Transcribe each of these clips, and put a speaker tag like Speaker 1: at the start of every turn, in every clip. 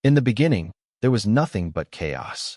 Speaker 1: In the beginning, there was nothing but chaos.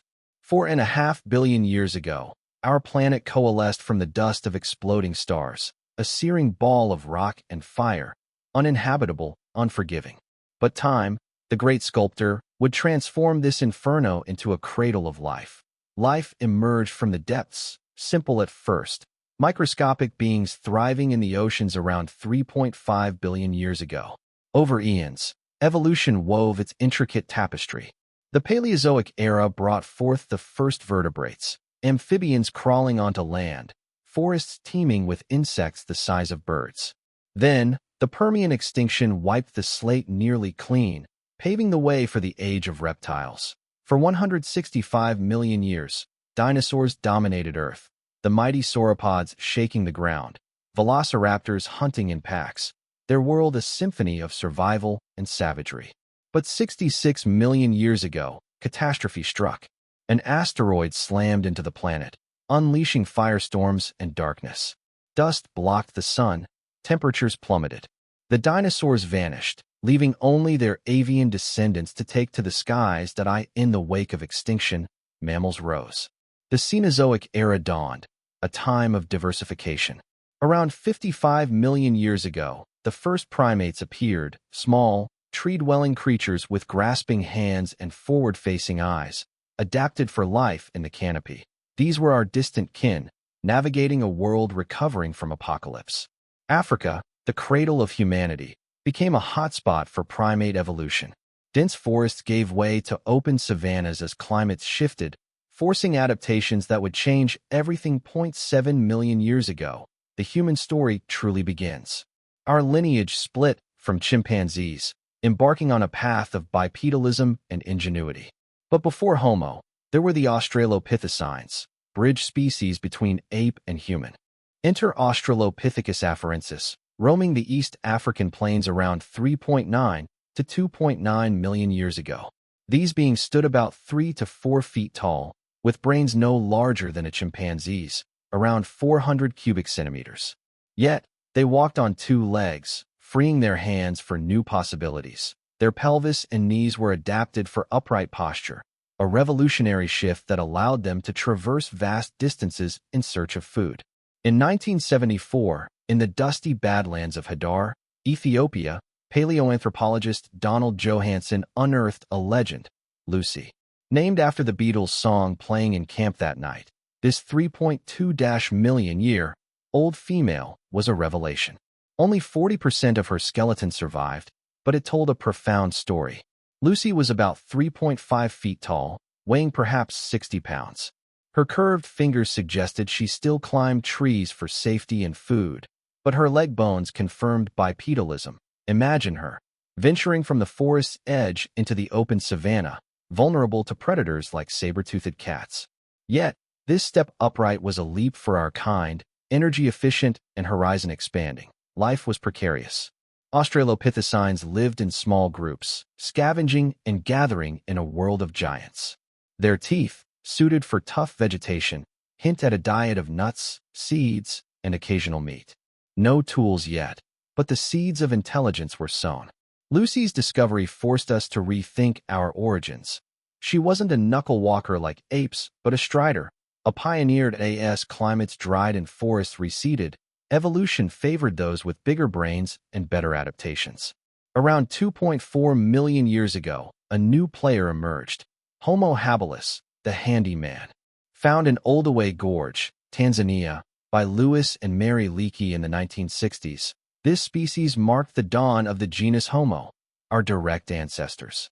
Speaker 1: 4.5 billion years ago, our planet coalesced from the dust of exploding stars, a searing ball of rock and fire, uninhabitable, unforgiving. But time, the great sculptor, would transform this inferno into a cradle of life. Life emerged from the depths, simple at first, microscopic beings thriving in the oceans around 3.5 billion years ago. Over eons, evolution wove its intricate tapestry. The Paleozoic era brought forth the first vertebrates, amphibians crawling onto land, forests teeming with insects the size of birds. Then, the Permian extinction wiped the slate nearly clean, paving the way for the age of reptiles. For 165 million years, dinosaurs dominated Earth, the mighty sauropods shaking the ground, velociraptors hunting in packs, their world a symphony of survival and savagery. But 66 million years ago, catastrophe struck. An asteroid slammed into the planet, unleashing firestorms and darkness. Dust blocked the sun, temperatures plummeted. The dinosaurs vanished, leaving only their avian descendants to take to the skies that in the wake of extinction, mammals rose. The Cenozoic era dawned, a time of diversification. Around 55 million years ago, the first primates appeared, small, tree-dwelling creatures with grasping hands and forward-facing eyes, adapted for life in the canopy. These were our distant kin, navigating a world recovering from apocalypse. Africa, the cradle of humanity, became a hotspot for primate evolution. Dense forests gave way to open savannas as climates shifted, forcing adaptations that would change everything. 7 million years ago, the human story truly begins. Our lineage split from chimpanzees, embarking on a path of bipedalism and ingenuity. But before Homo, there were the Australopithecines, bridge species between ape and human. Enter Australopithecus afarensis, roaming the East African plains around 3.9 to 2.9 million years ago. These beings stood about 3 to 4 feet tall, with brains no larger than a chimpanzee's, around 400 cubic centimeters. Yet, they walked on 2 legs, freeing their hands for new possibilities. Their pelvis and knees were adapted for upright posture, a revolutionary shift that allowed them to traverse vast distances in search of food. In 1974, in the dusty badlands of Hadar, Ethiopia, paleoanthropologist Donald Johanson unearthed a legend, Lucy. Named after the Beatles' song playing in camp that night, this 3.2 million-year-old female was a revelation. Only 40% of her skeleton survived, but it told a profound story. Lucy was about 3.5 feet tall, weighing perhaps 60 pounds. Her curved fingers suggested she still climbed trees for safety and food, but her leg bones confirmed bipedalism. Imagine her, venturing from the forest's edge into the open savanna, vulnerable to predators like saber-toothed cats. Yet, this step upright was a leap for our kind, energy-efficient and horizon-expanding. Life was precarious. Australopithecines lived in small groups, scavenging and gathering in a world of giants. Their teeth, suited for tough vegetation, hint at a diet of nuts, seeds, and occasional meat. No tools yet, but the seeds of intelligence were sown. Lucy's discovery forced us to rethink our origins. She wasn't a knuckle walker like apes, but a strider, a pioneer as climates dried and forests receded. Evolution favored those with bigger brains and better adaptations. Around 2.4 million years ago, a new player emerged, Homo habilis, the handyman. Found in Olduvai Gorge, Tanzania, by Lewis and Mary Leakey in the 1960s, this species marked the dawn of the genus Homo, our direct ancestors.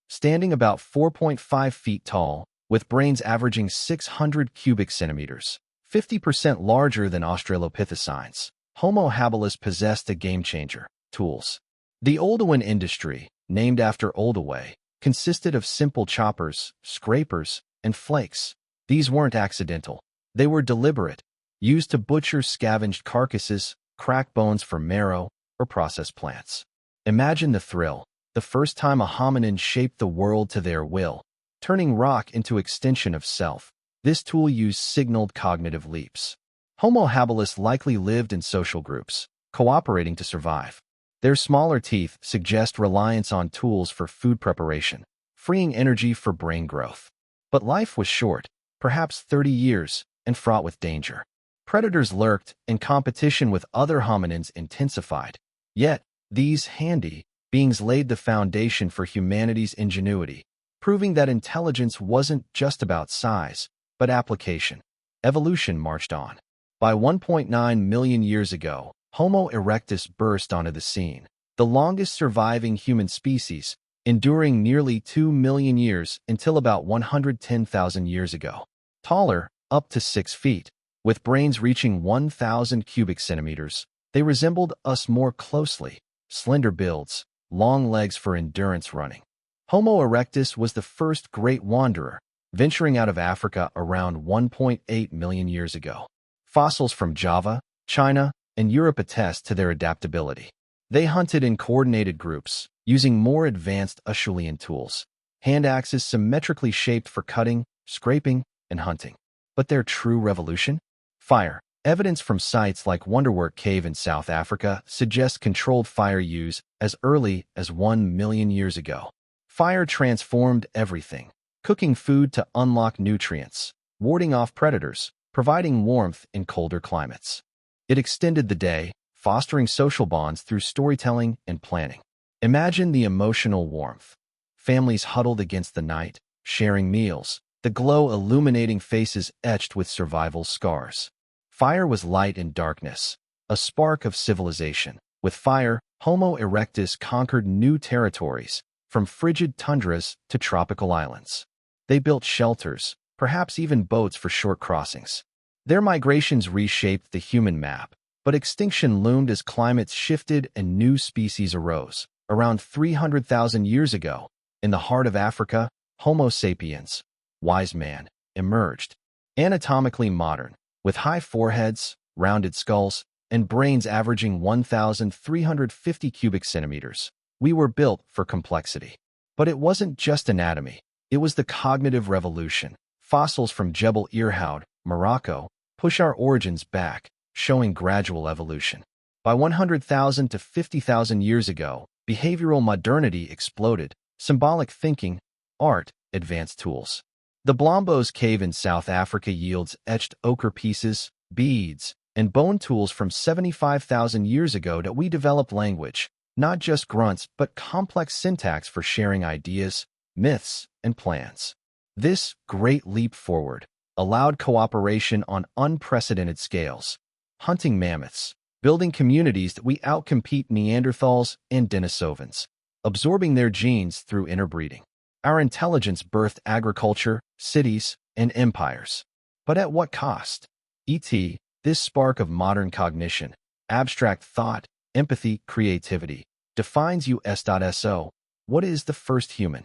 Speaker 1: Standing about 4.5 feet tall, with brains averaging 600 cubic centimeters, 50% larger than Australopithecines, Homo habilis possessed a game-changer, tools. The Oldowan industry, named after Olduvai, consisted of simple choppers, scrapers, and flakes. These weren't accidental. They were deliberate, used to butcher scavenged carcasses, crack bones for marrow, or process plants. Imagine the thrill, the first time a hominin shaped the world to their will, turning rock into extension of self. This tool used signaled cognitive leaps. Homo habilis likely lived in social groups, cooperating to survive. Their smaller teeth suggest reliance on tools for food preparation, freeing energy for brain growth. But life was short, perhaps 30 years, and fraught with danger. Predators lurked, and competition with other hominins intensified. Yet, these handy beings laid the foundation for humanity's ingenuity, proving that intelligence wasn't just about size, but application. Evolution marched on. By 1.9 million years ago, Homo erectus burst onto the scene, the longest surviving human species, enduring nearly 2 million years until about 110,000 years ago. Taller, up to 6 feet, with brains reaching 1,000 cubic centimeters, they resembled us more closely. Slender builds, long legs for endurance running. Homo erectus was the first great wanderer, venturing out of Africa around 1.8 million years ago. Fossils from Java, China, and Europe attest to their adaptability. They hunted in coordinated groups, using more advanced Acheulean tools, hand axes symmetrically shaped for cutting, scraping, and hunting. But their true revolution? Fire. Evidence from sites like Wonderwork Cave in South Africa suggests controlled fire use as early as 1 million years ago. Fire transformed everything, cooking food to unlock nutrients, warding off predators, providing warmth in colder climates. It extended the day, fostering social bonds through storytelling and planning. Imagine the emotional warmth. Families huddled against the night, sharing meals, the glow illuminating faces etched with survival scars. Fire was light in darkness, a spark of civilization. With fire, Homo erectus conquered new territories, from frigid tundras to tropical islands. They built shelters, perhaps even boats for short crossings. Their migrations reshaped the human map, but extinction loomed as climates shifted and new species arose. Around 300,000 years ago, in the heart of Africa, Homo sapiens, wise man, emerged. Anatomically modern, with high foreheads, rounded skulls, and brains averaging 1,350 cubic centimeters. We were built for complexity. But it wasn't just anatomy. It was the cognitive revolution. Fossils from Jebel Irhoud, Morocco, push our origins back, showing gradual evolution. By 100,000 to 50,000 years ago, behavioral modernity exploded. Symbolic thinking, art, advanced tools. The Blombos Cave in South Africa yields etched ochre pieces, beads, and bone tools from 75,000 years ago that we developed language, not just grunts but complex syntax for sharing ideas, myths, and plans. This great leap forward allowed cooperation on unprecedented scales, hunting mammoths, building communities that we outcompete Neanderthals and Denisovans, absorbing their genes through interbreeding. Our intelligence birthed agriculture, cities, and empires. But at what cost? This spark of modern cognition, abstract thought, empathy, creativity, defines us.so. What is the first human?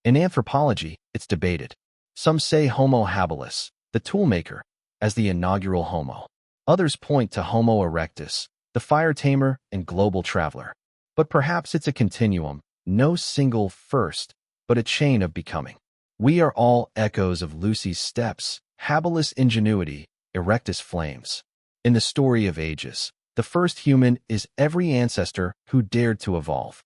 Speaker 1: In anthropology, it's debated. Some say Homo habilis, the toolmaker, as the inaugural Homo. Others point to Homo erectus, the fire-tamer and global traveler. But perhaps it's a continuum, no single first, but a chain of becoming. We are all echoes of Lucy's steps, habilis ingenuity, erectus flames. In the story of ages, the first human is every ancestor who dared to evolve.